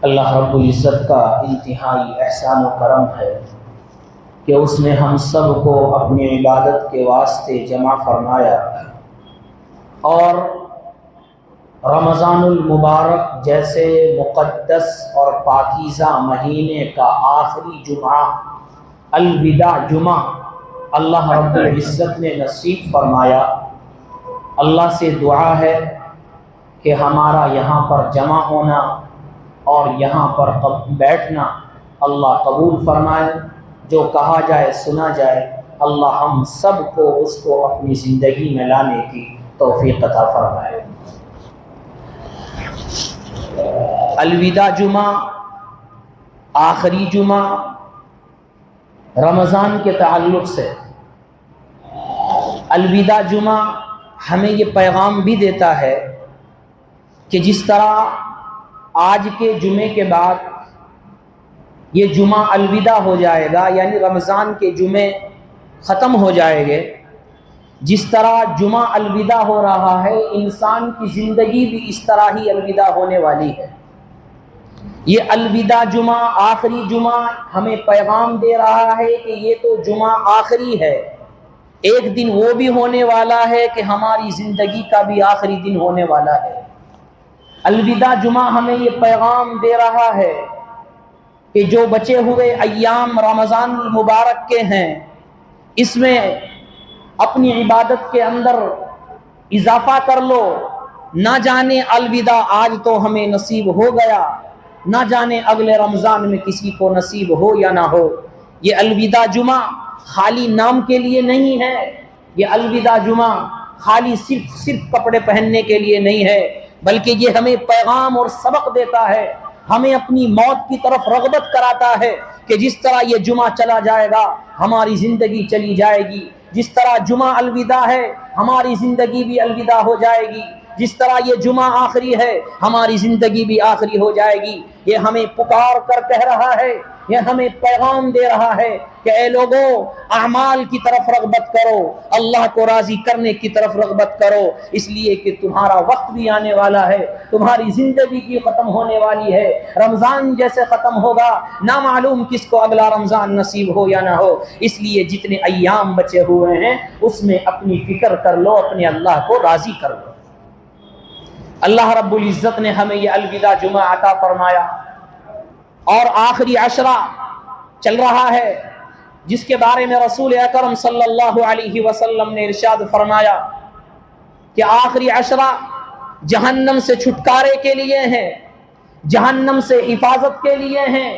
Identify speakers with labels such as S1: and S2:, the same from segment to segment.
S1: اللہ رب العزت کا انتہائی احسان و کرم ہے کہ اس نے ہم سب کو اپنی عبادت کے واسطے جمع فرمایا اور رمضان المبارک جیسے مقدس اور پاکیزہ مہینے کا آخری جمعہ الوداع جمعہ اللہ رب العزت نے نصیب فرمایا۔ اللہ سے دعا ہے کہ ہمارا یہاں پر جمع ہونا اور یہاں پر بیٹھنا اللہ قبول فرمائے، جو کہا جائے سنا جائے، اللہ ہم سب کو اس کو اپنی زندگی میں لانے کی توفیق عطا فرمائے۔ الوداع جمعہ آخری جمعہ رمضان کے تعلق سے الوداع جمعہ ہمیں یہ پیغام بھی دیتا ہے کہ جس طرح آج کے جمعے کے بعد یہ جمعہ الوداع ہو جائے گا، یعنی رمضان کے جمعے ختم ہو جائیں گے، جس طرح جمعہ الوداع ہو رہا ہے انسان کی زندگی بھی اس طرح ہی الوداع ہونے والی ہے۔ یہ الوداع جمعہ آخری جمعہ ہمیں پیغام دے رہا ہے کہ یہ تو جمعہ آخری ہے، ایک دن وہ بھی ہونے والا ہے کہ ہماری زندگی کا بھی آخری دن ہونے والا ہے۔ الوداع جمعہ ہمیں یہ پیغام دے رہا ہے کہ جو بچے ہوئے ایام رمضان المبارک کے ہیں اس میں اپنی عبادت کے اندر اضافہ کر لو، نہ جانے الوداع آج تو ہمیں نصیب ہو گیا، نہ جانے اگلے رمضان میں کسی کو نصیب ہو یا نہ ہو۔ یہ الوداع جمعہ خالی نام کے لیے نہیں ہے، یہ الوداع جمعہ خالی صرف کپڑے پہننے کے لیے نہیں ہے، بلکہ یہ ہمیں پیغام اور سبق دیتا ہے، ہمیں اپنی موت کی طرف رغبت کراتا ہے کہ جس طرح یہ جمعہ چلا جائے گا ہماری زندگی چلی جائے گی، جس طرح جمعہ الوداع ہے ہماری زندگی بھی الوداع ہو جائے گی، جس طرح یہ جمعہ آخری ہے ہماری زندگی بھی آخری ہو جائے گی۔ یہ ہمیں پکار کر کہہ رہا ہے، یہ ہمیں پیغام دے رہا ہے کہ اے لوگوں اعمال کی طرف رغبت کرو، اللہ کو راضی کرنے کی طرف رغبت کرو، اس لیے کہ تمہارا وقت بھی آنے والا ہے، تمہاری زندگی کی ختم ہونے والی ہے، رمضان جیسے ختم ہوگا نہ معلوم کس کو اگلا رمضان نصیب ہو یا نہ ہو، اس لیے جتنے ایام بچے ہوئے ہیں اس میں اپنی فکر کر لو، اپنے اللہ کو راضی کر لو۔ اللہ رب العزت نے ہمیں یہ الوداع جمعہ عطا فرمایا اور آخری عشرہ چل رہا ہے جس کے بارے میں رسول اکرم صلی اللہ علیہ وسلم نے ارشاد فرمایا کہ آخری عشرہ جہنم سے چھٹکارے کے لیے ہے، جہنم سے حفاظت کے لیے ہیں،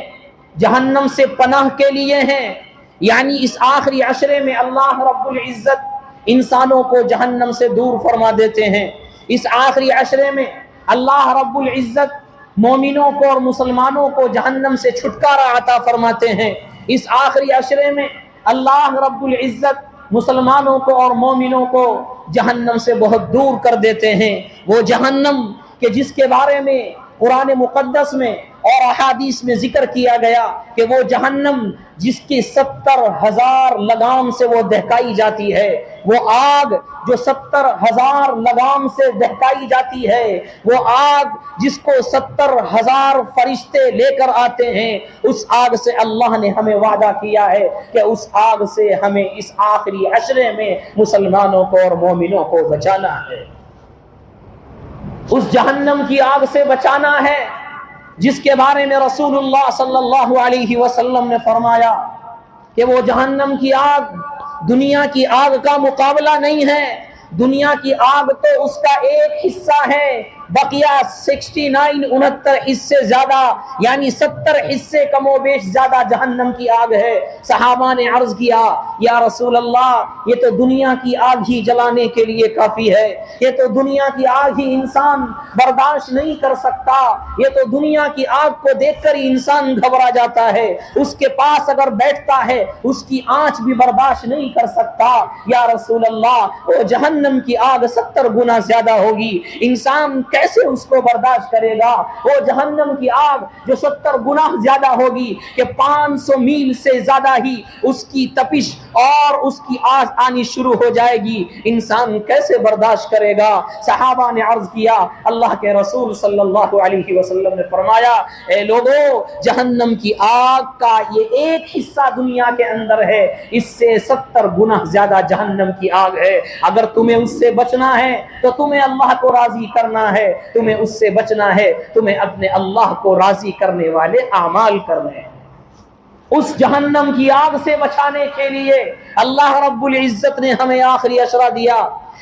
S1: جہنم سے پناہ کے لیے ہیں، یعنی اس آخری عشرے میں اللہ رب العزت انسانوں کو جہنم سے دور فرما دیتے ہیں۔ اس آخری عشرے میں اللہ رب العزت مومنوں کو اور مسلمانوں کو جہنم سے چھٹکارا عطا فرماتے ہیں۔ اس آخری عشرے میں اللہ رب العزت مسلمانوں کو اور مومنوں کو جہنم سے بہت دور کر دیتے ہیں۔ وہ جہنم کہ جس کے بارے میں قرآن مقدس میں اور احادیث میں ذکر کیا گیا کہ وہ جہنم جس کی 70,000 لگام سے وہ دہکائی جاتی ہے، وہ آگ جو 70,000 لگام سے دہکائی جاتی ہے، وہ آگ جس کو 70,000 فرشتے لے کر آتے ہیں، اس آگ سے اللہ نے ہمیں وعدہ کیا ہے کہ اس آگ سے ہمیں اس آخری عشرے میں مسلمانوں کو اور مومنوں کو بچانا ہے، اس جہنم کی آگ سے بچانا ہے جس کے بارے میں رسول اللہ صلی اللہ علیہ وسلم نے فرمایا کہ وہ جہنم کی آگ دنیا کی آگ کا مقابلہ نہیں ہے، دنیا کی آگ تو اس کا ایک حصہ ہے، بقیہ 69 حصے زیادہ یعنی 70 حصے کم و بیش زیادہ جہنم کی آگ ہے۔ صحابہ نے عرض کیا یا رسول اللہ یہ تو دنیا کی آگ ہی جلانے کے لیے کافی ہے، یہ تو دنیا کی آگ ہی انسان برداشت نہیں کر سکتا، یہ تو دنیا کی آگ کو دیکھ کر ہی انسان گھبرا جاتا ہے، اس کے پاس اگر بیٹھتا ہے اس کی آنچ بھی برداشت نہیں کر سکتا۔ یا رسول اللہ وہ جہنم کی آگ 70 گنا زیادہ ہوگی، انسان کیسے اس کو برداشت کرے گا؟ وہ جہنم کی آگ جو 70 گنا زیادہ ہوگی کہ 500 میل سے زیادہ ہی اس کی تپش اور اس کی آگ آنی شروع ہو جائے گی، انسان کیسے برداشت کرے گا؟ صحابہ نے عرض کیا، اللہ کے رسول صلی اللہ علیہ وسلم نے فرمایا، اے لوگو، جہنم کی آگ کا یہ ایک حصہ دنیا کے اندر ہے، اس سے 70 گنا زیادہ جہنم کی آگ ہے۔ اگر تمہیں اس سے بچنا ہے تو تمہیں اللہ کو راضی کرنا ہے، تمہیں اس سے بچنا ہے، تمہیں اپنے اللہ کو راضی کرنے والے اعمال کرنے ہیں۔ اس جہنم کی آگ سے بچانے کے لیے اللہ رب العزت نے ہمیں آخری اشرا دیا،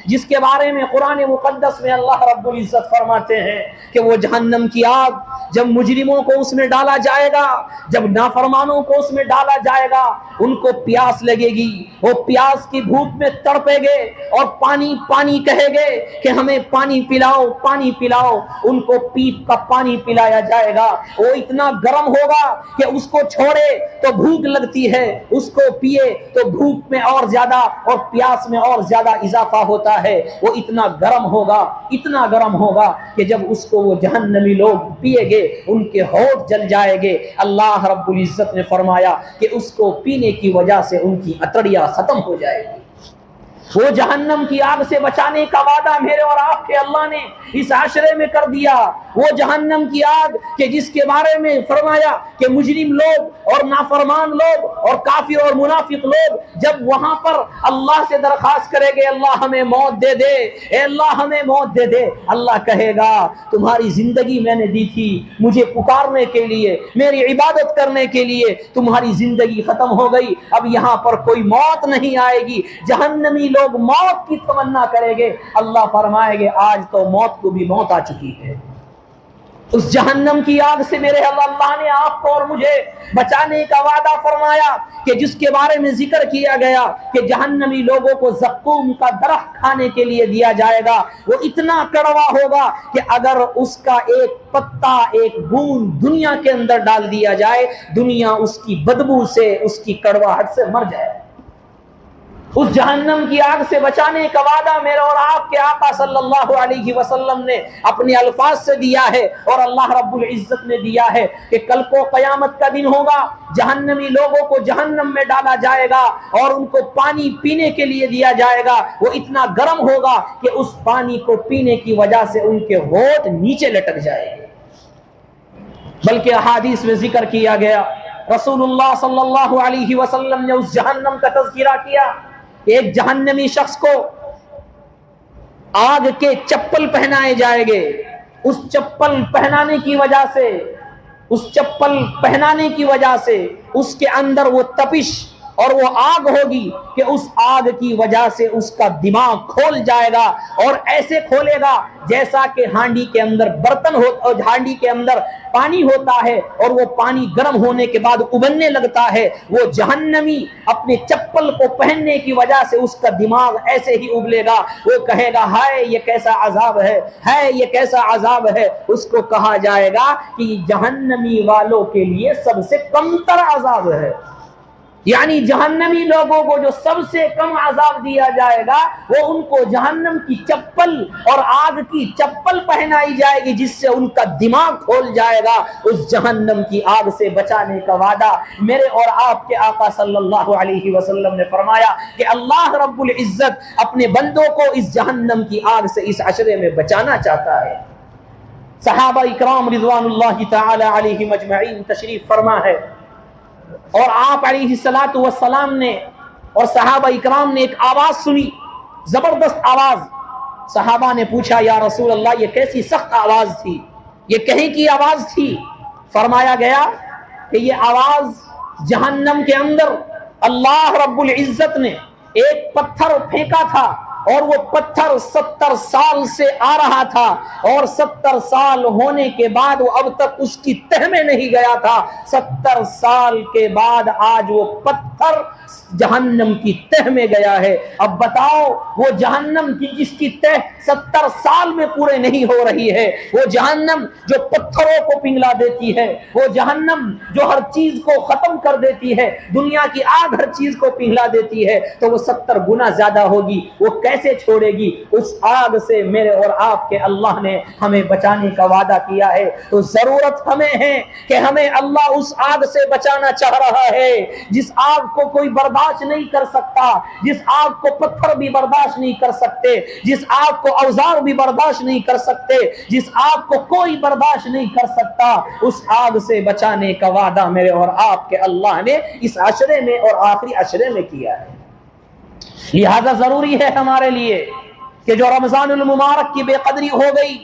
S1: جس کے بارے میں قرآن مقدس میں اللہ رب العزت فرماتے ہیں کہ وہ جہنم کی آگ جب مجرموں کو اس میں ڈالا جائے گا، جب نافرمانوں کو اس میں ڈالا جائے گا، ان کو پیاس لگے گی، وہ پیاس کی بھوک میں تڑپے گے اور پانی پانی کہے گے کہ ہمیں پانی پلاؤ، پانی پلاؤ۔ ان کو پیپ کا پانی پلایا جائے گا، وہ اتنا گرم ہوگا کہ اس کو چھوڑے تو بھوک لگتی ہے، اس کو پیے تو بھوک میں اور زیادہ اور پیاس میں اور زیادہ اضافہ ہوتا ہے۔ وہ اتنا گرم ہوگا، اتنا گرم ہوگا کہ جب اس کو وہ جہنمی لوگ پیے گے ان کے ہونٹ جل جائے گے۔ اللہ رب العزت نے فرمایا کہ اس کو پینے کی وجہ سے ان کی اتڑیاں ختم ہو جائے گی۔ وہ جہنم کی آگ سے بچانے کا وعدہ میرے اور آپ کے اللہ نے اس عشرے میں کر دیا۔ وہ جہنم کی آگ کہ جس کے بارے میں فرمایا کہ مجرم لوگ اور نافرمان لوگ اور کافر اور منافق لوگ جب وہاں پر اللہ سے درخواست کریں گے، اللہ ہمیں موت دے دے، اے اللہ ہمیں موت دے دے، اللہ کہے گا تمہاری زندگی میں نے دی تھی مجھے پکارنے کے لیے، میری عبادت کرنے کے لیے، تمہاری زندگی ختم ہو گئی، اب یہاں پر کوئی موت نہیں آئے گی۔ جہنمی لوگ موت کی تمنا کریں گے، اللہ فرمائے گے آج تو موت کو بھی موت آ چکی ہے۔ اس جہنم کی آگ سے میرے اللہ نے آپ کو اور مجھے بچانے کا وعدہ فرمایا کہ جس کے بارے میں ذکر کیا گیا کہ جہنمی لوگوں کو زقوم کا درخت کھانے کے لیے دیا جائے گا، وہ اتنا کڑوا ہوگا کہ اگر اس کا ایک پتا، ایک بوند دنیا کے اندر ڈال دیا جائے، دنیا اس کی بدبو سے، اس کی کڑواہٹ سے مر جائے۔ اس جہنم کی آگ سے بچانے کا وعدہ میرے اور آپ کے آقا صلی اللہ علیہ وسلم نے اپنے الفاظ سے دیا ہے، اور اللہ رب العزت نے دیا ہے کہ کل کو قیامت کا دن ہوگا، جہنمی لوگوں کو جہنم میں ڈالا جائے گا اور ان کو پانی پینے کے لیے دیا جائے گا، وہ اتنا گرم ہوگا کہ اس پانی کو پینے کی وجہ سے ان کے ہونٹ نیچے لٹک جائے گے۔ بلکہ احادیث میں ذکر کیا گیا، رسول اللہ صلی اللہ علیہ وسلم نے اس جہنم کا تذکرہ کیا، ایک جہنمی شخص کو آگ کے چپل پہنائے جائیں گے، اس چپل پہنانے کی وجہ سے، اس چپل پہنانے کی وجہ سے اس کے اندر وہ تپش اور وہ آگ ہوگی کہ اس آگ کی وجہ سے اس کا دماغ کھول جائے گا، اور ایسے کھولے گا جیسا کہ ہانڈی کے اندر برتن ہو اور ہانڈی کے اندر پانی ہوتا ہے اور وہ پانی گرم ہونے کے بعد ابلنے لگتا ہے، وہ جہنمی اپنے چپل کو پہننے کی وجہ سے اس کا دماغ ایسے ہی ابلے گا، وہ کہے گا ہائے یہ کیسا عذاب ہے، ہے یہ کیسا عذاب ہے۔ اس کو کہا جائے گا کہ جہنمی والوں کے لیے سب سے کمتر عذاب ہے، یعنی جہنمی لوگوں کو جو سب سے کم عذاب دیا جائے گا وہ ان کو جہنم کی چپل اور آگ کی چپل پہنائی جائے گی جس سے ان کا دماغ کھول جائے گا۔ اس جہنم کی آگ سے بچانے کا وعدہ میرے اور آپ کے آقا صلی اللہ علیہ وسلم نے فرمایا کہ اللہ رب العزت اپنے بندوں کو اس جہنم کی آگ سے اس عشرے میں بچانا چاہتا ہے۔ صحابہ اکرام رضوان اللہ تعالی علیہم اجمعین تشریف فرما ہے، اور آپ علیہ الصلوۃ والسلام نے اور صحابہ اکرام نے ایک آواز سنی، زبردست آواز۔ صحابہ نے پوچھا یا رسول اللہ یہ کیسی سخت آواز تھی، یہ کہیں کی آواز تھی؟ فرمایا گیا کہ یہ آواز جہنم کے اندر اللہ رب العزت نے ایک پتھر پھینکا تھا، اور وہ پتھر 70 سال سے آ رہا تھا، اور 70 سال ہونے کے بعد وہ اب تک اس کی تہ میں نہیں گیا تھا۔ 70 سال کے بعد آج وہ پتھر پتھر جہنم کی تہ میں گیا ہے۔ اب بتاؤ وہ جہنم کی جس کی تہ 70 سال میں پورے نہیں ہو رہی ہے، وہ جہنم جو پتھروں کو پنگلا دیتی ہے، وہ جہنم جو ہر چیز کو ختم کر دیتی ہے، دنیا کی آگ ہر چیز کو پنگلا دیتی ہے، تو وہ 70 گنا زیادہ ہوگی، وہ کیسے چھوڑے گی؟ اس آگ سے میرے اور آپ کے اللہ نے ہمیں بچانے کا وعدہ کیا ہے۔ تو ضرورت ہمیں ہے کہ ہمیں اللہ اس آگ سے بچانا چاہ رہا ہے جس آگ کو کوئی برداشت نہیں کر سکتا، جس آگ کو پتھر بھی برداشت نہیں کر سکتے، جس آگ کو اوزار بھی برداشت نہیں کر سکتے، جس آگ کو کوئی برداشت نہیں کر سکتا، اس آگ سے بچانے کا وعدہ میرے اور آپ کے اللہ نے اس عشرے میں اور آخری عشرے میں کیا ہے۔ لہذا ضروری ہے ہمارے لیے کہ جو رمضان المبارک کی بے قدری ہو گئی،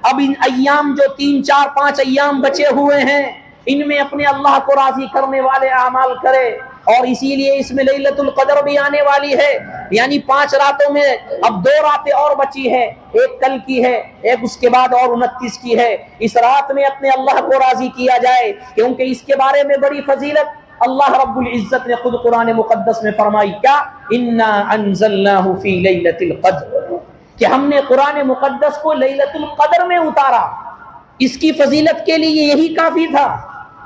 S1: اب ان ایام جو 3 4 5 ایام بچے ہوئے ہیں، ان میں اپنے اللہ کو راضی کرنے والے اعمال کرے، اور اسی لیے اس میں لیلۃ القدر بھی آنے والی ہے، یعنی 5 راتوں میں اب 2 راتیں اور بچی ہے، ایک کل کی ہے، ایک اس کے بعد اور 29 کی ہے۔ اس رات میں اپنے اللہ کو راضی کیا جائے، کیونکہ اس کے بارے میں بڑی فضیلت اللہ رب العزت نے خود قرآن مقدس میں فرمائی، کیا انا انزلناہ فی لیلۃ القدر، کہ ہم نے قرآن مقدس کو لیلۃ القدر میں اتارا۔ اس کی فضیلت کے لیے یہی کافی تھا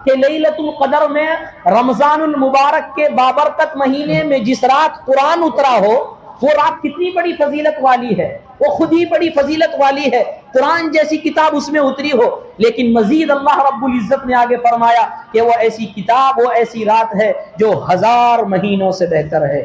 S1: کہ لیلۃ القدر میں رمضان المبارک کے بابرکت مہینے میں جس رات قرآن اترا ہو، وہ رات کتنی بڑی فضیلت والی ہے، وہ خود ہی بڑی فضیلت والی ہے، قرآن جیسی کتاب اس میں اتری ہو۔ لیکن مزید اللہ رب العزت نے آگے فرمایا کہ وہ ایسی کتاب، وہ ایسی رات ہے جو 1000 مہینوں سے بہتر ہے۔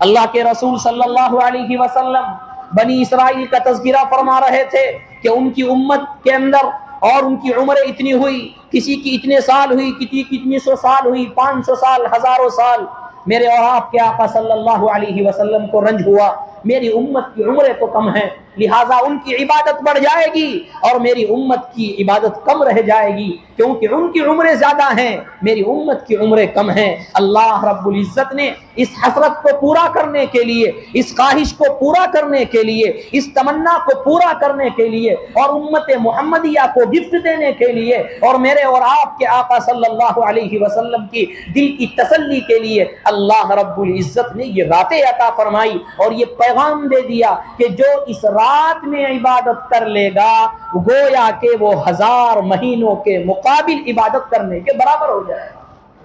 S1: اللہ کے رسول صلی اللہ علیہ وسلم بنی اسرائیل کا تذکرہ فرما رہے تھے کہ ان کی امت کے اندر اور ان کی عمریں اتنی ہوئی، کسی کی اتنے سال ہوئی، کسی کی اتنی 100 سال ہوئی، 500 سال، ہزاروں سال۔ میرے اور آپ کے آقا صلی اللہ علیہ وسلم کو رنج ہوا، میری امت کی عمریں تو کم ہیں، لہٰذا ان کی عبادت بڑھ جائے گی اور میری امت کی عبادت کم رہ جائے گی، کیونکہ ان کی عمریں زیادہ ہیں، میری امت کی عمریں کم ہیں۔ اللہ رب العزت نے اس حسرت کو پورا کرنے کے لیے، اس خواہش کو پورا کرنے کے لیے، اس تمنا کو پورا کرنے کے لیے اور امت محمدیہ کو گفٹ دینے کے لیے اور میرے اور آپ کے آقا صلی اللہ علیہ وسلم کی دل کی تسلی کے لیے اللہ رب العزت نے یہ راتیں عطا فرمائی اور یہ پیغام دے دیا کہ جو اس رات میں عبادت کر لے گا گویا کہ وہ 1000 مہینوں کے مقابل عبادت کرنے کے برابر ہو جائے۔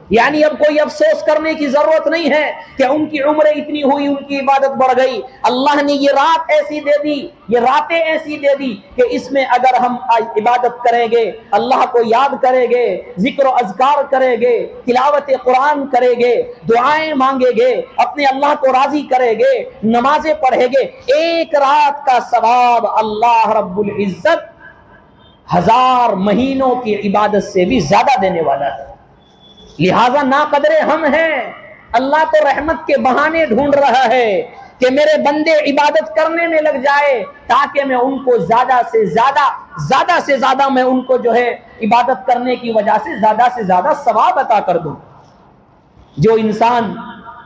S1: یعنی اب کوئی افسوس کرنے کی ضرورت نہیں ہے کہ ان کی عمریں اتنی ہوئی، ان کی عبادت بڑھ گئی۔ اللہ نے یہ رات ایسی دے دی، یہ راتیں ایسی دے دی کہ اس میں اگر ہم عبادت کریں گے، اللہ کو یاد کریں گے، ذکر و اذکار کریں گے، تلاوت قرآن کریں گے، دعائیں مانگیں گے، اپنے اللہ کو راضی کریں گے، نمازیں پڑھیں گے، ایک رات کا ثواب اللہ رب العزت 1000 مہینوں کی عبادت سے بھی زیادہ دینے والا ہے۔ لہذا ناقدرے ہم ہیں، اللہ تو رحمت کے بہانے ڈھونڈ رہا ہے کہ میرے بندے عبادت کرنے میں لگ جائے تاکہ میں ان کو زیادہ سے زیادہ میں ان کو جو ہے عبادت کرنے کی وجہ سے زیادہ ثواب عطا کر دوں۔ جو انسان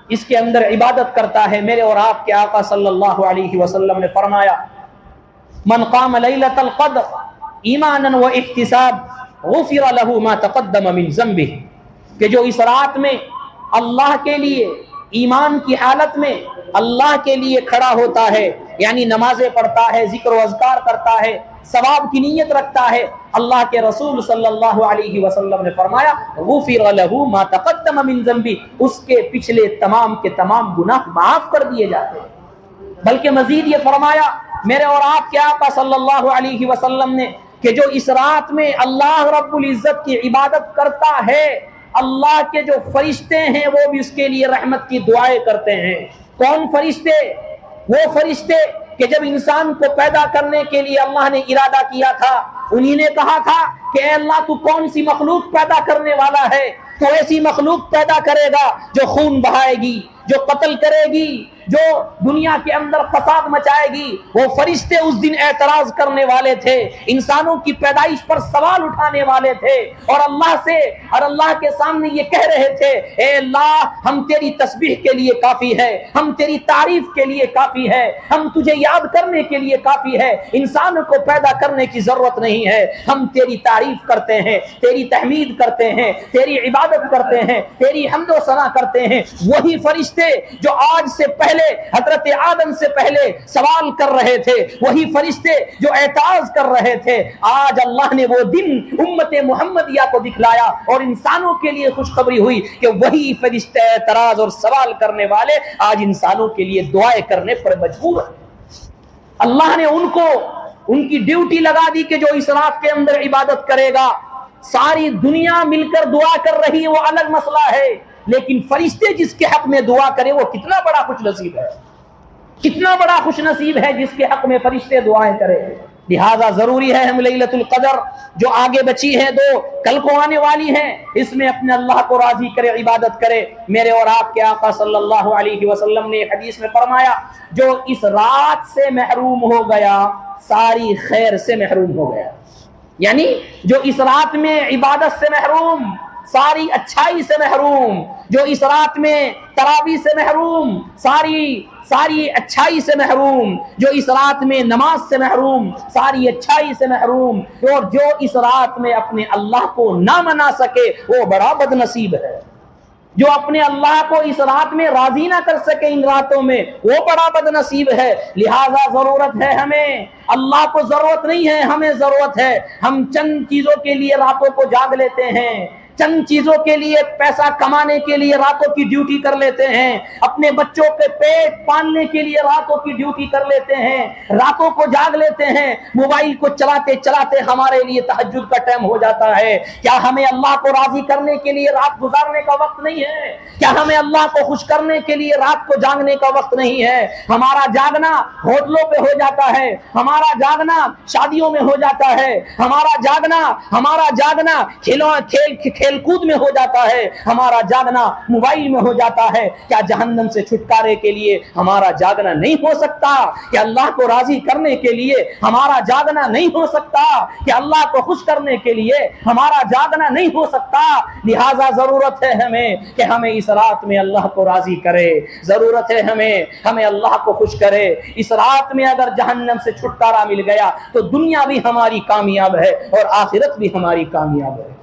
S1: اس کے اندر عبادت کرتا ہے، میرے اور آپ کے آقا صلی اللہ علیہ وسلم نے فرمایا من قام لیلۃ القدر ایمانا و احتساب غفر له ما تقدم من ذنبه، کہ جو اس رات میں اللہ کے لیے ایمان کی حالت میں اللہ کے لیے کھڑا ہوتا ہے، یعنی نمازیں پڑھتا ہے، ذکر و اذکار کرتا ہے، ثواب کی نیت رکھتا ہے، اللہ کے رسول صلی اللہ علیہ وسلم نے فرمایا غفر له ما تقدم من ذنبه، اس کے پچھلے تمام کے تمام گناہ معاف کر دیے جاتے ہیں۔ بلکہ مزید یہ فرمایا میرے اور آپ کے آقا صلی اللہ علیہ وسلم نے کہ جو اس رات میں اللہ رب العزت کی عبادت کرتا ہے، اللہ کے جو فرشتے ہیں وہ بھی اس کے لیے رحمت کی دعائیں کرتے ہیں۔ کون فرشتے؟ وہ فرشتے کہ جب انسان کو پیدا کرنے کے لیے اللہ نے ارادہ کیا تھا، انہی نے کہا تھا کہ اے اللہ تو کون سی مخلوق پیدا کرنے والا ہے؟ تو ایسی مخلوق پیدا کرے گا جو خون بہائے گی، جو قتل کرے گی، جو دنیا کے اندر فساد مچائے گی، وہ فرشتے اس دن اعتراض کرنے والے تھے، انسانوں کی پیدائش پر سوال اٹھانے والے تھے، اور اللہ کے سامنے یہ کہہ رہے تھے، اے اللہ ہم تیری تسبیح کے لیے کافی ہے، ہم تیری تعریف کے لیے کافی ہے، ہم تجھے یاد کرنے کے لیے کافی ہے، انسان کو پیدا کرنے کی ضرورت نہیں ہے، ہم تیری تعریف کرتے ہیں، تیری تحمید کرتے ہیں، تیری عبادت کرتے ہیں، تیری حمد و ثنا کرتے ہیں۔ وہی فرشتے جو آج سے پہلے حضرت آدم سے پہلے سوال کر رہے تھے، وہی فرشتے جو اعتراض کر رہے تھے، آج اللہ نے وہ دن امت محمدیہ کو دکھلایا اور انسانوں کے لیے خوشخبری ہوئی کہ وہی فرشتے اعتراض اور سوال کرنے والے آج انسانوں کے لیے دعائیں کرنے پر مجبور ہیں۔ اللہ نے ان کی ڈیوٹی لگا دی کہ جو اس رات کے اندر عبادت کرے گا، ساری دنیا مل کر دعا کر رہی ہے وہ الگ مسئلہ ہے، لیکن فرشتے جس کے حق میں دعا کرے وہ کتنا بڑا خوش نصیب ہے، کتنا بڑا خوش نصیب ہے جس کے حق میں فرشتے دعائیں کرے۔ لہذا ضروری ہے ہم لیلۃ القدر جو آگے بچی ہے، دو کل کو آنے والی ہیں، اس میں اپنے اللہ کو راضی کرے، عبادت کرے۔ میرے اور آپ کے آقا صلی اللہ علیہ وسلم نے حدیث میں فرمایا، جو اس رات سے محروم ہو گیا ساری خیر سے محروم ہو گیا، یعنی جو اس رات میں عبادت سے محروم، ساری اچھائی سے محروم، جو اس رات میں تراویح سے محروم، ساری اچھائی سے محروم، جو اس رات میں نماز سے محروم، ساری اچھائی سے محروم، اور جو اس رات میں اپنے اللہ کو نہ منا سکے وہ بڑا بد نصیب ہے۔ جو اپنے اللہ کو اس رات میں راضی نہ کر سکے ان راتوں میں وہ بڑا بد نصیب ہے۔ لہذا ضرورت ہے ہمیں، اللہ کو ضرورت نہیں ہے، ہمیں ضرورت ہے۔ ہم چند چیزوں کے لیے راتوں کو جاگ لیتے ہیں، چند چیزوں کے لیے پیسہ کمانے کے لیے راتوں کی ڈیوٹی کر لیتے ہیں، اپنے بچوں کے پیٹ پالنے کے لیے راتوں کی ڈیوٹی کر لیتے ہیں، راتوں کو جاگ لیتے ہیں، موبائل کو چلاتے چلاتے ہمارے لیے تہجد کا ٹائم ہو جاتا ہے۔ کیا ہمیں اللہ کو راضی کرنے کے لیے رات گزارنے کا وقت نہیں ہے؟ کیا ہمیں اللہ کو خوش کرنے کے لیے رات کو جاگنے کا وقت نہیں ہے؟ ہمارا جاگنا ہوٹلوں پہ ہو جاتا ہے، ہمارا جاگنا شادیوں میں ہو جاتا ہے، ہمارا جاگنا کھیل کود میں ہو جاتا ہے، ہمارا جاگنا موبائل میں ہو جاتا ہے۔ کیا جہنم سے چھٹکارے کے لیے ہمارا جاگنا نہیں ہو سکتا؟ کہ اللہ کو راضی کرنے کے لیے ہمارا جاگنا نہیں ہو سکتا؟ کہ اللہ کو خوش کرنے کے لیے ہمارا جاگنا نہیں ہو سکتا؟ لہذا ضرورت ہے ہمیں کہ ہمیں اس رات میں اللہ کو راضی کرے، ضرورت ہے ہمیں اللہ کو خوش کرے۔ اس رات میں اگر جہنم سے چھٹکارا مل گیا تو دنیا بھی ہماری کامیاب ہے اور آخرت بھی ہماری کامیاب ہے۔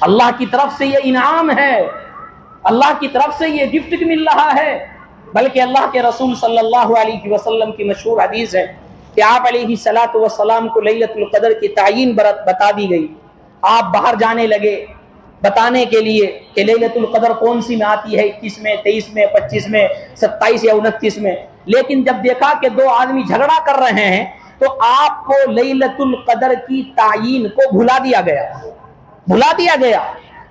S1: اللہ کی طرف سے یہ انعام ہے، اللہ کی طرف سے یہ گفٹ مل رہا ہے۔ بلکہ اللہ کے رسول صلی اللہ علیہ وسلم کی مشہور حدیث ہے کہ آپ علیہ الصلاۃ والسلام کو لیلۃ القدر کی تعیین بتا دی گئی۔ آپ باہر جانے لگے بتانے کے لیے کہ لیلۃ القدر کون سی میں آتی ہے، 21 میں، 23 میں، 25 میں، 27 یا 29 میں۔ لیکن جب دیکھا کہ دو آدمی جھگڑا کر رہے ہیں تو آپ کو لیلۃ القدر کی تعیین کو بھلا دیا گیا۔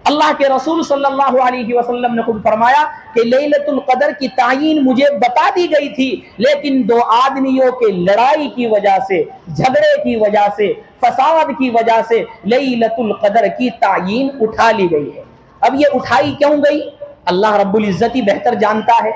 S1: اللہ کے رسول صلی اللہ علیہ وسلم نے خود فرمایا کہ لیلۃ القدر کی تعیین مجھے بتا دی گئی تھی، لیکن دو آدمیوں کے لڑائی کی وجہ سے، جھگڑے کی وجہ سے، فساد کی وجہ سے لیلۃ القدر کی تعیین اٹھا لی گئی ہے۔ اب یہ اٹھائی کیوں گئی؟ اللہ رب العزت ہی بہتر جانتا ہے۔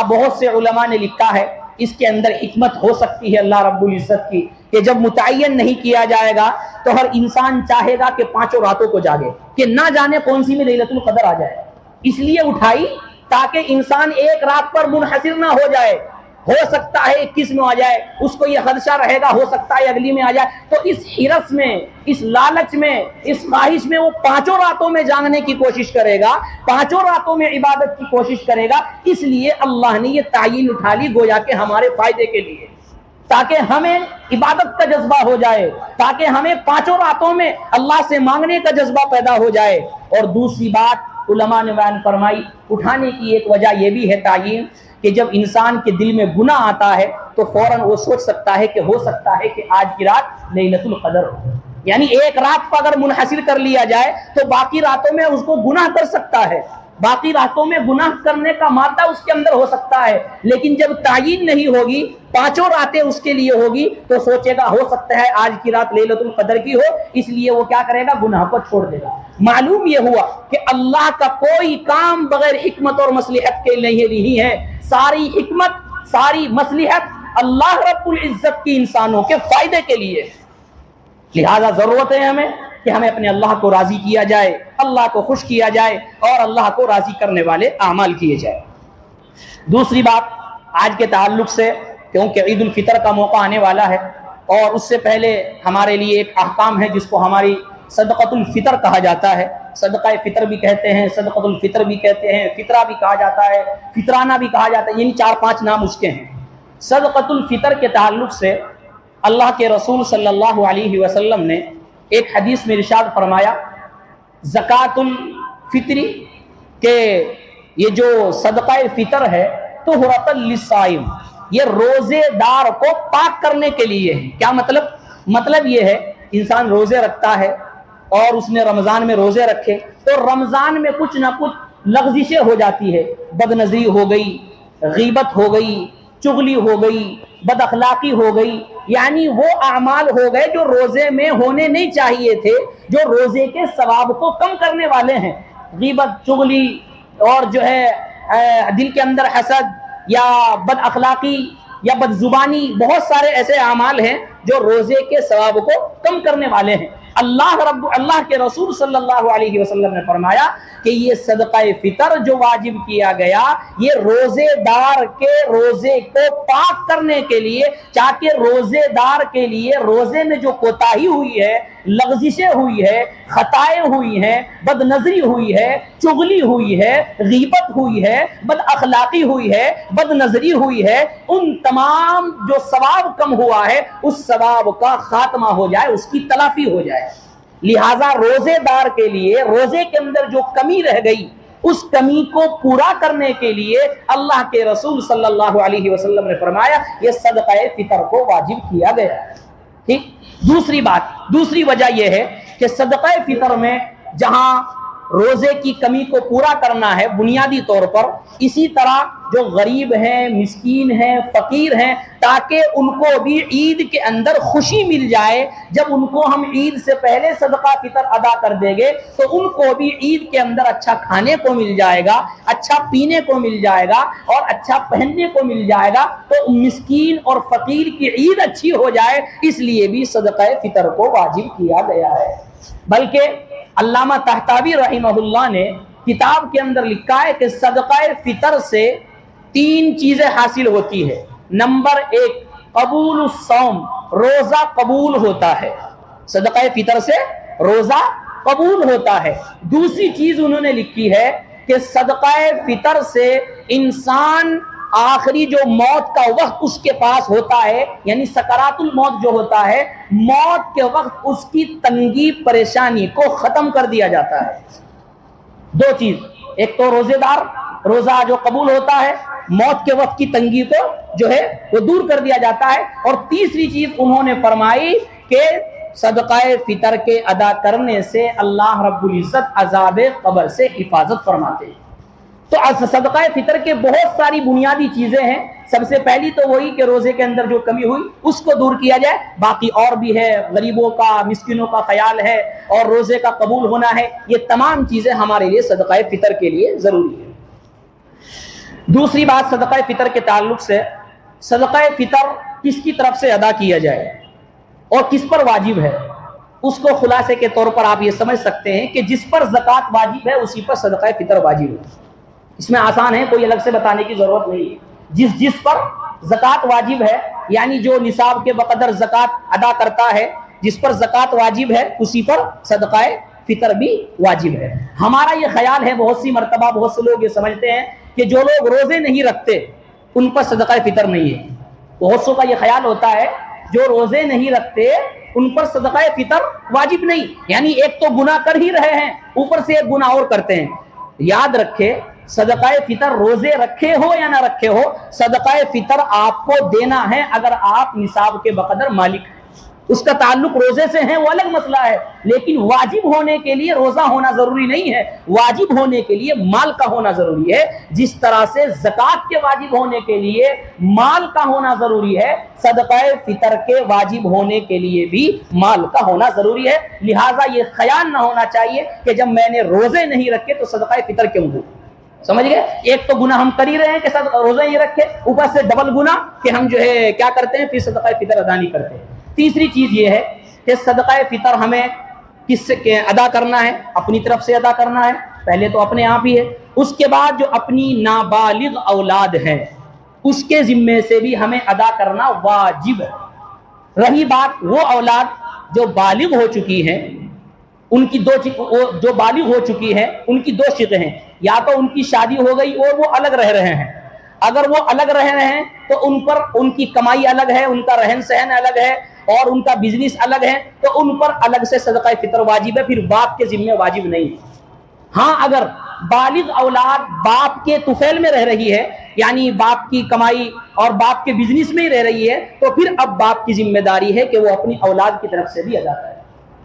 S1: بہت سے علماء نے لکھا ہے اس کے اندر حکمت ہو سکتی ہے اللہ رب العزت کی، کہ جب متعین نہیں کیا جائے گا تو ہر انسان چاہے گا کہ 5 راتوں کو جاگے، کہ نہ جانے کون سی میں لیلۃ القدر آ جائے، اس لیے اٹھائی تاکہ انسان ایک رات پر منحصر نہ ہو جائے۔ ہو سکتا ہے 21 میں آ جائے، اس کو یہ خدشہ رہے گا ہو سکتا ہے اگلی میں آ جائے، تو اس حرص میں، اس لالچ میں، اس خواہش میں وہ 5 راتوں میں جاگنے کی کوشش کرے گا، 5 راتوں میں عبادت کی کوشش کرے گا۔ اس لیے اللہ نے یہ تعیین اٹھا لی گویا کہ ہمارے فائدے کے لیے، تاکہ ہمیں عبادت کا جذبہ ہو جائے، تاکہ ہمیں 5 راتوں میں اللہ سے مانگنے کا جذبہ پیدا ہو جائے۔ اور دوسری بات علماء نے بیان فرمائی، اٹھانے کی ایک وجہ یہ بھی ہے تعیین، کہ جب انسان کے دل میں گناہ آتا ہے تو فوراً وہ سوچ سکتا ہے کہ ہو سکتا ہے کہ آج کی رات لیلۃ القدر ہو، یعنی ایک رات پر اگر منحصر کر لیا جائے تو باقی راتوں میں اس کو گناہ کر سکتا ہے۔ باقی راتوں میں گناہ کرنے کا مادہ اس کے اندر ہو سکتا ہے، لیکن جب تعین نہیں ہوگی، 5 راتیں اس کے لیے ہوگی، تو سوچے گا ہو سکتا ہے آج کی رات لیلۃ القدر کی ہو، اس لیے وہ کیا کرے گا؟ گناہ کو چھوڑ دے گا۔ معلوم یہ ہوا کہ اللہ کا کوئی کام بغیر حکمت اور مصلحت کے نہیں ہے، ساری حکمت، ساری مصلحت اللہ رب العزت کی انسانوں کے فائدے کے لیے، لہذا ضرورت ہے ہمیں کہ ہمیں اپنے اللہ کو راضی کیا جائے، اللہ کو خوش کیا جائے اور اللہ کو راضی کرنے والے اعمال کیے جائے۔ دوسری بات آج کے تعلق سے، کیونکہ عید الفطر کا موقع آنے والا ہے اور اس سے پہلے ہمارے لیے ایک احکام ہے جس کو ہماری صدقۃ الفطر کہا جاتا ہے، صدقہ فطر بھی کہتے ہیں، صدقۃ الفطر بھی کہتے ہیں، فطرہ بھی کہا جاتا ہے، فطرانہ بھی کہا جاتا ہے، یعنی 4-5 نام اس کے ہیں۔ صدقۃ الفطر کے تعلق سے اللہ کے رسول صلی اللہ علیہ وسلم نے ایک حدیث میں ارشاد فرمایا، زکوٰۃ الفطری، کہ یہ جو صدقہ فطر ہے طہرۃ للصائم، یہ روزے دار کو پاک کرنے کے لیے ہے۔ کیا مطلب؟ مطلب یہ ہے انسان روزے رکھتا ہے اور اس نے رمضان میں روزے رکھے تو رمضان میں کچھ نہ کچھ لغزشیں ہو جاتی ہے، بد نظری ہو گئی، غیبت ہو گئی، چغلی ہو گئی، بد اخلاقی ہو گئی، یعنی وہ اعمال ہو گئے جو روزے میں ہونے نہیں چاہیے تھے، جو روزے کے ثواب کو کم کرنے والے ہیں۔ غیبت، چغلی اور جو ہے دل کے اندر حسد یا بد اخلاقی یا بد زبانی، بہت سارے ایسے اعمال ہیں جو روزے کے ثواب کو کم کرنے والے ہیں۔ اللہ کے رسول صلی اللہ علیہ وسلم نے فرمایا کہ یہ صدقہ فطر جو واجب کیا گیا، یہ روزے دار کے روزے کو پاک کرنے کے لیے، تاکہ روزے دار کے لیے روزے میں جو کوتاہی ہوئی ہے، لغزشیں ہوئی ہے، خطائیں ہوئی ہیں، بد نظری ہوئی ہے، چغلی ہوئی ہے، غیبت ہوئی ہے، بد اخلاقی ہوئی ہے، بد نظری ہوئی ہے، ان تمام جو ثواب کم ہوا ہے اس ثواب کا خاتمہ ہو جائے، اس کی تلافی ہو جائے۔ لہذا روزے دار کے لیے روزے کے اندر جو کمی رہ گئی، اس کمی کو پورا کرنے کے لیے اللہ کے رسول صلی اللہ علیہ وسلم نے فرمایا یہ صدقہ فطر کو واجب کیا گیا ہے۔ ٹھیک۔ دوسری وجہ یہ ہے کہ صدقہ فطر میں جہاں روزے کی کمی کو پورا کرنا ہے بنیادی طور پر، اسی طرح جو غریب ہیں، مسکین ہیں، فقیر ہیں، تاکہ ان کو بھی عید کے اندر خوشی مل جائے۔ جب ان کو ہم عید سے پہلے صدقہ فطر ادا کر دیں گے تو ان کو بھی عید کے اندر اچھا کھانے کو مل جائے گا، اچھا پینے کو مل جائے گا اور اچھا پہننے کو مل جائے گا، تو مسکین اور فقیر کی عید اچھی ہو جائے، اس لیے بھی صدقہ فطر کو واجب کیا گیا ہے۔ بلکہ علامہ طحطاوی رحمہ اللہ نے کتاب کے اندر لکھا ہے کہ صدقہ فطر سے 3 چیزیں حاصل ہوتی ہے۔ نمبر 1، قبول الصوم، روزہ قبول ہوتا ہے، صدقہ فطر سے روزہ قبول ہوتا ہے۔ دوسری چیز انہوں نے لکھی ہے کہ صدقہ فطر سے انسان آخری جو موت کا وقت اس کے پاس ہوتا ہے، یعنی سکرات الموت جو ہوتا ہے، موت کے وقت اس کی تنگی پریشانی کو ختم کر دیا جاتا ہے۔ 2 چیز، ایک تو روزے دار، روزہ جو قبول ہوتا ہے، موت کے وقت کی تنگی کو جو ہے وہ دور کر دیا جاتا ہے، اور تیسری چیز انہوں نے فرمائی کہ صدقہ فطر کے ادا کرنے سے اللہ رب العزت عذاب قبر سے حفاظت فرماتے ہیں۔ تو صدقہ فطر کے بہت ساری بنیادی چیزیں ہیں۔ سب سے پہلی تو وہی کہ روزے کے اندر جو کمی ہوئی اس کو دور کیا جائے، باقی اور بھی ہے، غریبوں کا، مسکینوں کا خیال ہے اور روزے کا قبول ہونا ہے، یہ تمام چیزیں ہمارے لیے صدقہ فطر کے لیے ضروری ہے۔ دوسری بات صدقہ فطر کے تعلق سے، صدقہ فطر کس کی طرف سے ادا کیا جائے اور کس پر واجب ہے، اس کو خلاصے کے طور پر آپ یہ سمجھ سکتے ہیں کہ جس پر زکوٰۃ واجب ہے اسی پر صدقہ فطر واجب ہے۔ اس میں آسان ہے، کوئی الگ سے بتانے کی ضرورت نہیں ہے۔ جس پر زکوٰۃ واجب ہے، یعنی جو نصاب کے بقدر زکوٰۃ ادا کرتا ہے، جس پر زکوٰۃ واجب ہے اسی پر صدقہ فطر بھی واجب ہے۔ ہمارا یہ خیال ہے، بہت سی مرتبہ بہت سے لوگ یہ سمجھتے ہیں کہ جو لوگ روزے نہیں رکھتے ان پر صدقہ فطر نہیں ہے۔ بہت سو کا یہ خیال ہوتا ہے جو روزے نہیں رکھتے ان پر صدقہ فطر واجب نہیں، یعنی ایک تو گناہ کر ہی رہے ہیں، اوپر سے ایک گناہ اور کرتے ہیں۔ یاد رکھے، صدقہ فطر روزے رکھے ہو یا نہ رکھے ہو، صدقہ فطر آپ کو دینا ہے اگر آپ نصاب کے بقدر مالک ہیں۔ اس کا تعلق روزے سے ہے وہ الگ مسئلہ ہے، لیکن واجب ہونے کے لیے روزہ ہونا ضروری نہیں ہے، واجب ہونے کے لیے مال کا ہونا ضروری ہے۔ جس طرح سے زکوٰۃ کے واجب ہونے کے لیے مال کا ہونا ضروری ہے، صدقہ فطر کے واجب ہونے کے لیے بھی مال کا ہونا ضروری ہے۔ لہٰذا یہ خیال نہ ہونا چاہیے کہ جب میں نے روزے نہیں رکھے تو صدقہ فطر کیوں دوں۔ سمجھ گئے؟ ایک تو گناہ ہم کر ہی رہے ہیں کہ روزے نہیں رکھے، اوپر سے ڈبل گناہ کہ ہم جو ہے کیا کرتے ہیں، پھر صدقہ فطر ادا نہیں کرتے۔ تیسری چیز یہ ہے کہ صدقہ فطر ہمیں کس سے ادا کرنا ہے؟ اپنی طرف سے ادا کرنا ہے، پہلے تو اپنے آپ ہی ہے، اس کے بعد جو اپنی نابالغ اولاد ہے اس کے ذمے سے بھی ہمیں ادا کرنا واجب ہے۔ رہی بات وہ اولاد جو بالغ ہو چکی ہیں، ان کی جو بالغ ہو چکی ہے ان کی دو شق ہیں، یا تو ان کی شادی ہو گئی اور وہ الگ رہ رہے ہیں، اگر وہ الگ رہ رہے ہیں تو ان پر ان کی کمائی الگ ہے، ان کا رہن سہن الگ ہے اور ان کا بزنس الگ ہے، تو ان پر الگ سے صدقہ فطر واجب ہے، پھر باپ کے ذمہ واجب نہیں۔ ہاں اگر بالغ اولاد باپ کے طفیل میں رہ رہی ہے، یعنی باپ کی کمائی اور باپ کے بزنس میں ہی رہ رہی ہے، تو پھر اب باپ کی ذمہ داری ہے کہ وہ اپنی اولاد کی طرف سے بھی ادا کرے۔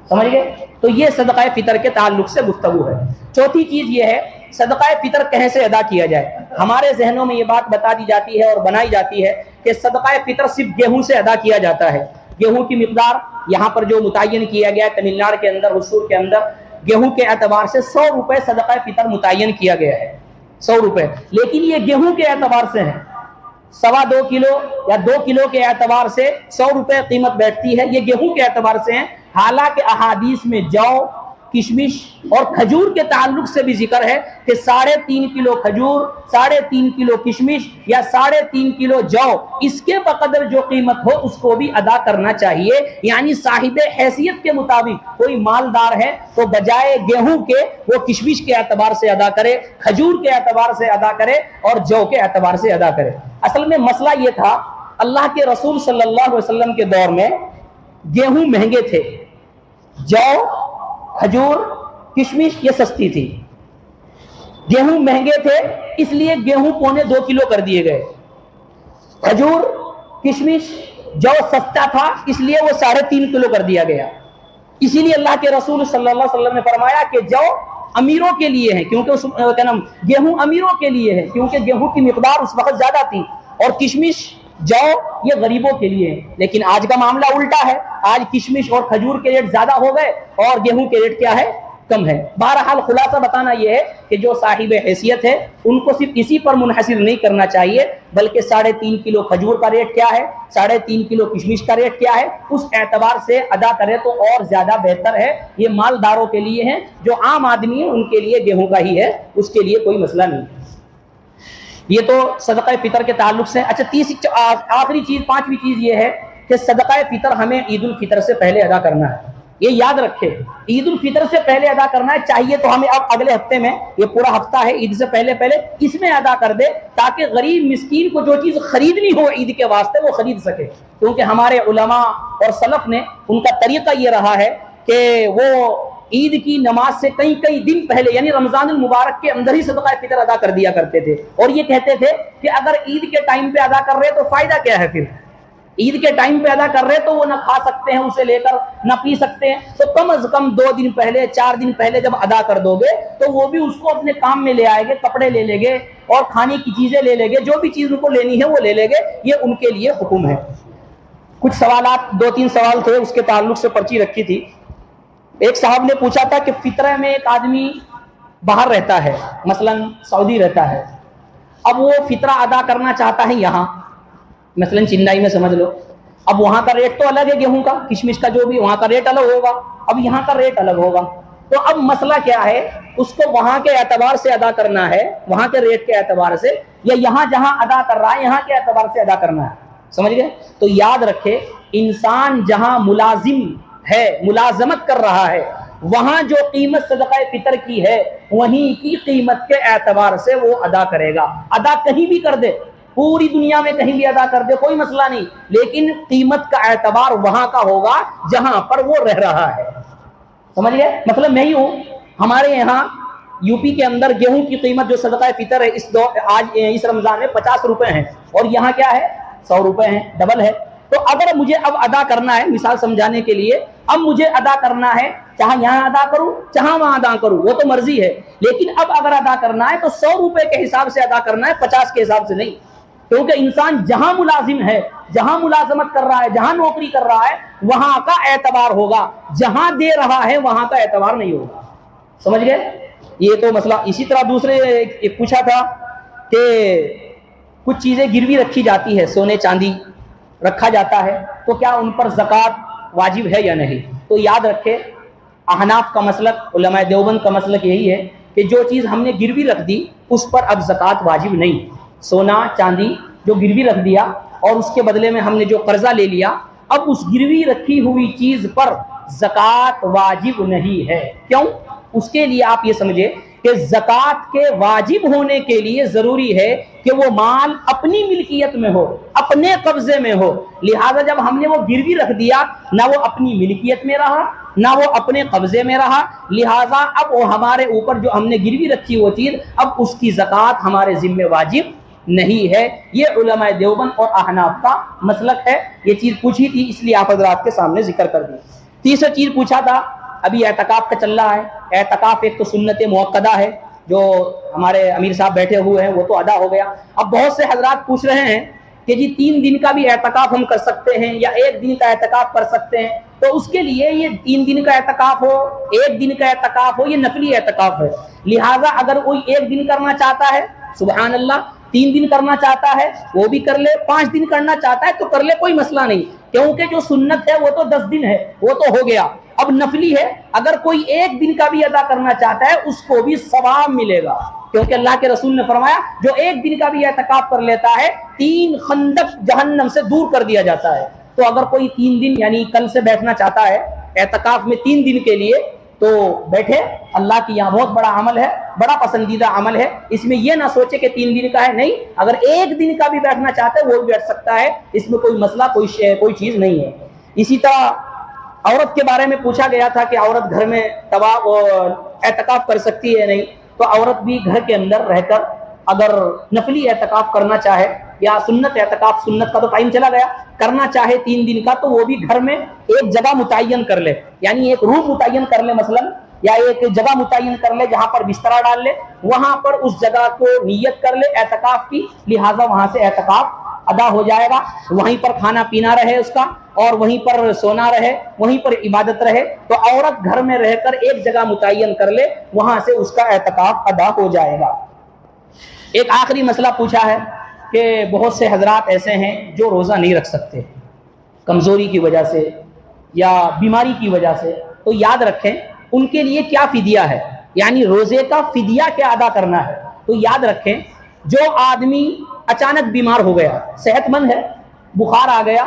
S1: سمجھ گئے؟ تو یہ صدقہ فطر کے تعلق سے گفتگو ہے۔ چوتھی چیز یہ ہے صدقہ فطر کہاں سے ادا کیا جائے۔ ہمارے ذہنوں میں یہ بات بتا دی جاتی ہے اور بنائی جاتی ہے کہ صدقہ فطر صرف گیہوں سے ادا کیا جاتا ہے۔ گیہوں کی مقدار یہاں پر جو متعین کیا گیا ہے تمل ناڈو کے اندر، حصور کے اندر، گیہوں کے اعتبار سے 100 روپے صدقہ فطر متعین کیا گیا ہے، 100 روپے، لیکن یہ گیہوں کے اعتبار سے ہے۔ 2.25 کلو یا 2 کلو کے اعتبار سے 100 روپے قیمت بیٹھتی ہے، یہ گیہوں کے اعتبار سے ہیں۔ حالانکہ احادیث میں جو، کشمش اور کھجور کے تعلق سے بھی ذکر ہے کہ 3.5 کلو کھجور، 3.5 کلو کشمش یا 3.5 کلو جو، اس کے بقدر جو قیمت ہو اس کو بھی ادا کرنا چاہیے۔ یعنی صاحب حیثیت کے مطابق کوئی مالدار ہے تو بجائے گیہوں کے وہ کشمش کے اعتبار سے ادا کرے، کھجور کے اعتبار سے ادا کرے اور جو کے اعتبار سے ادا کرے۔ اصل میں مسئلہ یہ تھا، اللہ کے رسول صلی اللہ علیہ وسلم کے دور میں گیہوں مہنگے تھے، جو، کھجور، کشمش یہ سستی تھی۔ گیہوں مہنگے تھے اس لیے گیہوں 2.25 کلو کر دیے گئے، کھجور، کشمش، جو سستا تھا اس لیے وہ 3.5 کلو کر دیا گیا۔ اسی لیے اللہ کے رسول صلی اللہ علیہ وسلم نے فرمایا کہ جو امیروں کے لیے ہے، کیونکہ گیہوں امیروں کے لیے ہے کیونکہ گیہوں کی مقدار اس وقت زیادہ تھی، اور کشمش، جو یہ غریبوں کے لیے ہے۔ لیکن آج کا معاملہ الٹا ہے، آج کشمش اور کھجور کے ریٹ زیادہ ہو گئے اور گیہوں کے ریٹ کیا ہے؟ کم ہے۔ بہرحال خلاصہ بتانا یہ ہے کہ جو صاحب حیثیت ہے ان کو صرف اسی پر منحصر نہیں کرنا چاہیے، بلکہ 3.5 کلو کھجور کا ریٹ کیا ہے، 3.5 کلو کشمش کا ریٹ کیا ہے، اس اعتبار سے ادا کرے تو اور زیادہ بہتر ہے۔ یہ مالداروں کے لیے ہیں، جو عام آدمی ہیں ان کے لیے گیہوں کا ہی ہے، اس کے لیے کوئی مسئلہ نہیں ہے۔ یہ تو صدقہ فطر کے تعلق سے۔ اچھا، آخری چیز، 5ویں چیز یہ ہے کہ صدقہ فطر ہمیں عید الفطر سے پہلے ادا کرنا ہے۔ یہ یاد رکھے، عید الفطر سے پہلے ادا کرنا ہے، چاہیے تو ہمیں اب اگلے ہفتے میں، یہ پورا ہفتہ ہے عید سے پہلے اس میں ادا کر دے، تاکہ غریب مسکین کو جو چیز خریدنی ہو عید کے واسطے وہ خرید سکے۔ کیونکہ ہمارے علماء اور سلف نے، ان کا طریقہ یہ رہا ہے کہ وہ عید کی نماز سے کئی دن پہلے، یعنی رمضان المبارک کے اندر ہی صدقہ فطر ادا کر دیا کرتے تھے، اور یہ کہتے تھے کہ اگر عید کے ٹائم پہ ادا کر رہے تو فائدہ کیا ہے؟ پھر عید کے ٹائم پہ ادا کر رہے تو وہ نہ کھا سکتے ہیں اسے لے کر، نہ پی سکتے ہیں، تو کم از کم 2 دن پہلے، 4 دن پہلے جب ادا کر دو گے تو وہ بھی اس کو اپنے کام میں لے آئے گے، کپڑے لے لیں گے اور کھانے کی چیزیں لے لیں گے، جو بھی چیز ان کو لینی ہے وہ لے لیں گے۔ یہ ان کے لیے حکم ہے۔ کچھ سوالات، 2-3 سوال تھے اس کے تعلق سے پرچی رکھی تھی۔ ایک صاحب نے پوچھا تھا کہ فطرہ میں ایک آدمی باہر رہتا ہے، مثلا سعودی رہتا ہے، اب وہ فطرہ ادا کرنا چاہتا ہے یہاں، مثلا چنائی میں سمجھ لو، اب وہاں کا ریٹ تو الگ ہے گیہوں کا، کشمش کا، جو بھی وہاں کا ریٹ الگ ہوگا، اب یہاں کا ریٹ الگ ہوگا، تو اب مسئلہ کیا ہے، اس کو وہاں کے اعتبار سے ادا کرنا ہے، وہاں کے ریٹ کے اعتبار سے، یا یہاں جہاں ادا کر رہا ہے یہاں کے اعتبار سے ادا کرنا ہے؟ سمجھ گئے؟ تو یاد رکھے، انسان جہاں ملازم ہے، ملازمت کر رہا ہے، وہاں جو قیمت صدقہ فطر کی ہے وہیں کی قیمت کے اعتبار سے وہ ادا کرے گا۔ ادا کہیں بھی کر دے، پوری دنیا میں کہیں بھی ادا کر دے، کوئی مسئلہ نہیں، لیکن قیمت کا اعتبار وہاں کا ہوگا جہاں پر وہ رہ رہا ہے۔ سمجھ گئے؟ مطلب میں ہی ہوں، ہمارے یہاں یو پی کے اندر گیہوں کی قیمت جو صدقہ فطر ہے آج اس رمضان میں 50 روپے ہیں، اور یہاں کیا ہے؟ 100 روپے ہیں، ڈبل ہے۔ تو اگر مجھے اب ادا کرنا ہے، مثال سمجھانے کے لیے، اب مجھے ادا کرنا ہے، چاہے یہاں ادا کروں چاہے وہاں ادا کروں، وہ تو مرضی ہے، لیکن اب اگر ادا کرنا ہے تو 100 روپے کے حساب سے ادا کرنا ہے، 50 کے حساب سے نہیں، کیونکہ انسان جہاں ملازم ہے، جہاں ملازمت کر رہا ہے، جہاں نوکری کر رہا ہے، وہاں کا اعتبار ہوگا، جہاں دے رہا ہے وہاں کا اعتبار نہیں ہوگا. سمجھ گئے؟ یہ تو مسئلہ. اسی طرح دوسرے ایک پوچھا تھا کہ کچھ چیزیں گروی رکھی جاتی ہے، سونے چاندی رکھا جاتا ہے، تو کیا ان پر زکوٰۃ واجب ہے یا نہیں؟ تو یاد رکھے احناف کا مسلک، علماء دیوبند کا مسلک یہی ہے کہ جو چیز ہم نے گروی رکھ دی اس پر اب زکوٰۃ واجب نہیں. سونا چاندی جو گروی رکھ دیا اور اس کے بدلے میں ہم نے جو قرضہ لے لیا، اب اس گروی رکھی ہوئی چیز پر زکوٰۃ واجب نہیں ہے. کیوں؟ اس کے لیے آپ یہ سمجھے کہ زکوٰۃ کے واجب ہونے کے لیے ضروری ہے کہ وہ مال اپنی ملکیت میں ہو، اپنے قبضے میں ہو. لہذا جب ہم نے وہ گروی رکھ دیا، نہ وہ اپنی ملکیت میں رہا نہ وہ اپنے قبضے میں رہا، لہذا اب وہ ہمارے اوپر جو ہم نے گروی رکھی وہ چیز، اب اس کی زکوٰۃ ہمارے ذمہ واجب نہیں ہے. یہ علماء دیوبند اور احناف کا مسلک ہے. یہ چیز پوچھی تھی اس لیے آپ حضرات کے سامنے ذکر کر دی. تیسری چیز پوچھا تھا، ابھی اعتکاف کا چل رہا ہے. اعتکاف ایک تو سنت موقدہ ہے، جو ہمارے امیر صاحب بیٹھے ہوئے ہیں وہ تو ادا ہو گیا. اب بہت سے حضرات پوچھ رہے ہیں کہ جی 3 دن کا بھی اعتکاف ہم کر سکتے ہیں یا 1 دن کا اعتکاف کر سکتے ہیں؟ تو اس کے لیے یہ 3 دن کا اعتکاف ہو، 1 دن کا اعتکاف ہو، یہ نفلی اعتکاف ہے. لہٰذا اگر کوئی 1 دن کرنا چاہتا ہے سبحان اللہ، 3 دن کرنا چاہتا ہے وہ بھی کر لے، 5 دن کرنا چاہتا ہے تو کر لے، کوئی مسئلہ نہیں. کیونکہ جو سنت ہے وہ تو 10 دن ہے، وہ تو ہو گیا. اب نفلی ہے، اگر کوئی 1 دن کا بھی ادا کرنا چاہتا ہے اس کو بھی ثواب ملے گا، کیونکہ اللہ کے رسول نے فرمایا جو 1 دن کا بھی اعتکاف کر لیتا ہے 3 خندق جہنم سے دور کر دیا جاتا ہے. تو اگر کوئی 3 دن یعنی کل سے بیٹھنا چاہتا ہے اعتکاف میں 3 دن کے لیے تو بیٹھے. اللہ کی یہاں بہت بڑا عمل ہے، بڑا پسندیدہ عمل ہے. اس میں یہ نہ سوچے کہ 3 دن کا ہے، نہیں، اگر 1 دن کا بھی بیٹھنا چاہتا ہے وہ بھی بیٹھ سکتا ہے، اس میں کوئی مسئلہ کوئی چیز نہیں ہے. اسی طرح عورت کے بارے میں پوچھا گیا تھا کہ عورت گھر میں طواف اور اعتکاف کر سکتی ہے نہیں؟ تو عورت بھی گھر کے اندر رہ کر اگر نفلی اعتکاف کرنا چاہے یا سنت اعتکاف، سنت کا تو ٹائم چلا گیا، کرنا چاہے 3 دن کا، تو وہ بھی گھر میں ایک جگہ متعین کر لے، یعنی ایک روم متعین کر لے مثلا، یا ایک جگہ متعین کر لے جہاں پر بستر ڈال لے، وہاں پر اس جگہ کو نیت کر لے اعتکاف کی، لہٰذا وہاں سے اعتکاف ادا ہو جائے گا. وہیں پر کھانا پینا رہے اس کا، اور وہیں پر سونا رہے، وہیں پر عبادت رہے. تو عورت گھر میں رہ کر ایک جگہ متعین کر لے، وہاں سے اس کا اعتکاف ادا ہو جائے گا. ایک آخری مسئلہ پوچھا ہے کہ بہت سے حضرات ایسے ہیں جو روزہ نہیں رکھ سکتے کمزوری کی وجہ سے یا بیماری کی وجہ سے. تو یاد رکھیں ان کے لیے کیا فدیہ ہے، یعنی روزے کا فدیہ کیا ادا کرنا ہے. تو یاد رکھیں جو آدمی اچانک بیمار ہو گیا، صحت مند ہے، بخار آ گیا،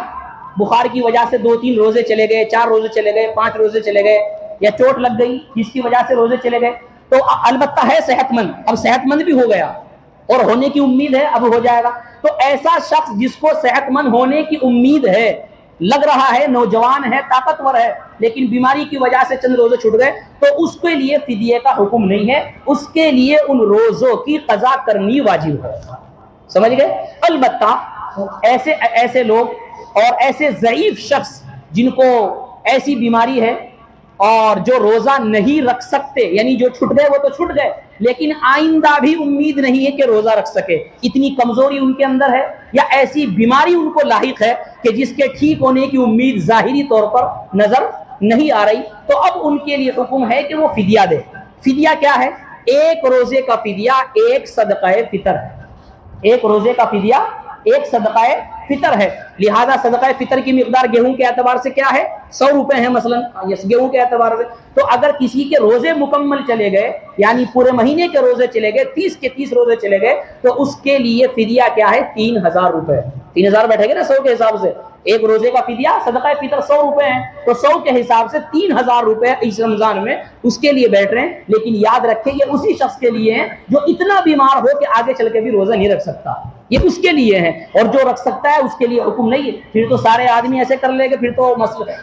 S1: بخار کی وجہ سے 2-3 روزے چلے گئے، 4 روزے چلے گئے، 5 روزے چلے گئے، یا چوٹ لگ گئی جس کی وجہ سے روزے چلے گئے، تو البتہ ہے صحت مند، اب صحت مند بھی ہو گیا اور ہونے کی امید ہے اب ہو جائے گا. تو ایسا شخص جس کو صحت مند ہونے کی امید ہے، لگ رہا ہے نوجوان ہے، طاقتور ہے، لیکن بیماری کی وجہ سے چند روزے چھوٹ گئے، تو اس کے لیے فدیے کا حکم نہیں ہے، اس کے لیے ان روزوں کی قضا کرنی واجب ہے. سمجھ گئے؟ البتہ ایسے لوگ اور ایسے ضعیف شخص جن کو ایسی بیماری ہے اور جو روزہ نہیں رکھ سکتے، یعنی جو چھٹ گئے وہ تو چھٹ گئے، لیکن آئندہ بھی امید نہیں ہے کہ روزہ رکھ سکے، اتنی کمزوری ان کے اندر ہے یا ایسی بیماری ان کو لاحق ہے کہ جس کے ٹھیک ہونے کی امید ظاہری طور پر نظر نہیں آ رہی، تو اب ان کے لیے حکم ہے کہ وہ فدیہ دے. فدیہ کیا ہے؟ 1 روزے کا فدیہ 1 صدقہ فطر ہے. 1 روزے کا فدیہ 1 صدقہ فطر ہے. لہذا صدقہ فطر کی مقدار گیہوں کے اعتبار سے کیا ہے؟ 100 روپے ہے مثلا، گیہوں کے اعتبار سے. تو اگر کسی کے روزے مکمل چلے گئے، یعنی پورے مہینے کے روزے چلے گئے، 30 کے 30 روزے چلے گئے، تو اس کے لیے فدیہ کیا ہے؟ 3000 روپے. 3000 بیٹھے گے نا 100 کے حساب سے، 1 روزے کا فدیہ صدقہ فطر 100 روپے ہیں، تو 100 کے حساب سے 3000 روپے اس رمضان میں اس کے لیے بیٹھ رہے ہیں. لیکن یاد رکھیں یہ اسی شخص کے لیے ہیں جو اتنا بیمار ہو کہ آگے چل کے بھی روزہ نہیں رکھ سکتا، یہ اس کے لیے ہے. اور جو رکھ سکتا ہے اس کے لیے حکم نہیں ہے. پھر تو سارے آدمی ایسے کر لیں گے، پھر تو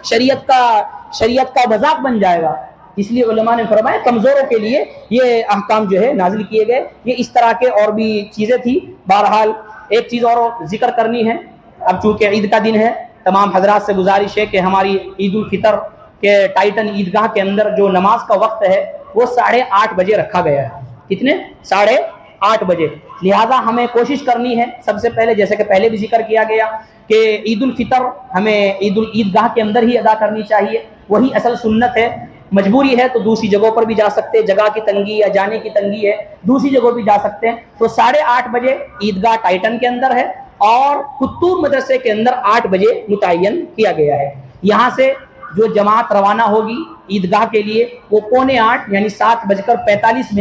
S1: شریعت کا مذاق بن جائے گا. اس لیے علماء نے فرمایا کمزوروں کے لیے یہ احکام جو ہے نازل کیے گئے. یہ اس طرح کے اور بھی چیزیں تھی. بہرحال ایک چیز اور ذکر کرنی ہے، اب چونکہ عید کا دن ہے تمام حضرات سے گزارش ہے کہ ہماری عید الفطر کے ٹائٹن عیدگاہ کے اندر جو نماز کا وقت ہے وہ 8:30 بجے رکھا گیا ہے. کتنے؟ 8:30 بجے. لہٰذا ہمیں کوشش کرنی ہے سب سے پہلے، جیسے کہ پہلے بھی ذکر کیا گیا کہ عید الفطر ہمیں عیدگاہ کے اندر ہی ادا کرنی چاہیے، وہی اصل سنت ہے. مجبوری ہے تو دوسری جگہوں پر بھی جا سکتے ہیں، جگہ کی تنگی یا جانے کی تنگی ہے دوسری جگہوں بھی جا سکتے ہیں. تو 8:30 بجے عیدگاہ ٹائٹن کے اندر ہے اور پتور مدرسے کے اندر 8 بجے متعین کیا گیا ہے. یہاں سے جو جماعت روانہ ہوگی عیدگاہ کے لیے وہ 7:45 یعنی 7:45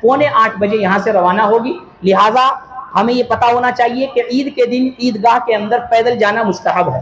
S1: 7:45 بجے یہاں سے روانہ ہوگی. لہٰذا ہمیں یہ پتہ ہونا چاہیے کہ عید کے دن عیدگاہ کے اندر پیدل جانا مستحب ہے،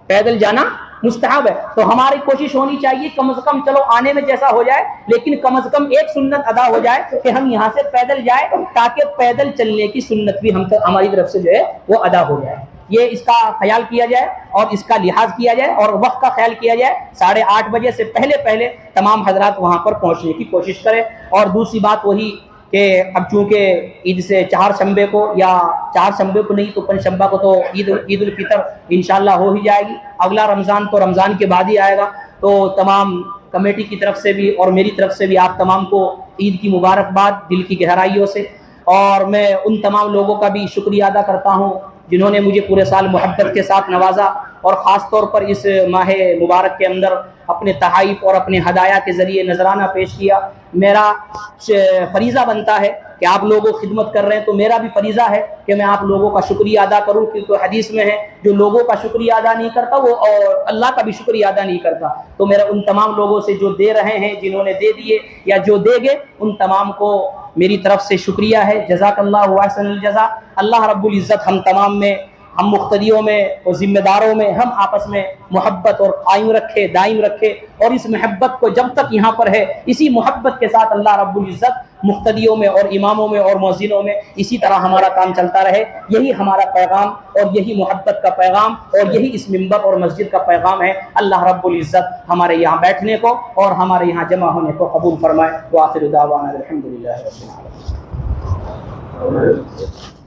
S1: پیدل جانا مستحب ہے. تو ہماری کوشش ہونی چاہیے کم از کم، چلو آنے میں جیسا ہو جائے لیکن کم از کم ایک سنت ادا ہو جائے کہ ہم یہاں سے پیدل جائیں، تاکہ پیدل چلنے کی سنت بھی ہماری طرف سے جو ہے وہ ادا ہو جائے. یہ اس کا خیال کیا جائے اور اس کا لحاظ کیا جائے اور وقت کا خیال کیا جائے. 8:30 بجے سے پہلے تمام حضرات وہاں پر پہنچنے کی کوشش کریں. اور دوسری بات وہی کہ اب چونکہ عید سے 4 شنبے کو، یا 4 شنبے کو نہیں تو 5 شنبہ کو تو عید الفطر انشاءاللہ ہو ہی جائے گی. اگلا رمضان تو رمضان کے بعد ہی آئے گا. تو تمام کمیٹی کی طرف سے بھی اور میری طرف سے بھی آپ تمام کو عید کی مبارکباد دل کی گہرائیوں سے. اور میں ان تمام لوگوں کا بھی شکریہ ادا کرتا ہوں جنہوں نے مجھے پورے سال محبت کے ساتھ نوازا اور خاص طور پر اس ماہ مبارک کے اندر اپنے تحائف اور اپنے ہدایہ کے ذریعے نذرانہ پیش کیا. میرا فریضہ بنتا ہے کہ آپ لوگوں خدمت کر رہے ہیں تو میرا بھی فریضہ ہے کہ میں آپ لوگوں کا شکریہ ادا کروں، کیونکہ حدیث میں ہے جو لوگوں کا شکریہ ادا نہیں کرتا وہ اللہ کا بھی شکریہ ادا نہیں کرتا. تو میرا ان تمام لوگوں سے جو دے رہے ہیں، جنہوں نے دے دیے یا جو دے گے، ان تمام کو میری طرف سے شکریہ ہے. جزاک اللہ واحسن الجزا. اللہ رب العزت ہم تمام میں، ہم مقتدیوں میں اور ذمہ داروں میں ہم آپس میں محبت اور قائم رکھے، دائم رکھے. اور اس محبت کو جب تک یہاں پر ہے اسی محبت کے ساتھ اللہ رب العزت مقتدیوں میں اور اماموں میں اور مؤذنوں میں اسی طرح ہمارا کام چلتا رہے. یہی ہمارا پیغام اور یہی محبت کا پیغام اور یہی اس منبر اور مسجد کا پیغام ہے. اللہ رب العزت ہمارے یہاں بیٹھنے کو اور ہمارے یہاں جمع ہونے کو قبول فرمائے. وآخر دعوانا الحمدللہ رب العالمین.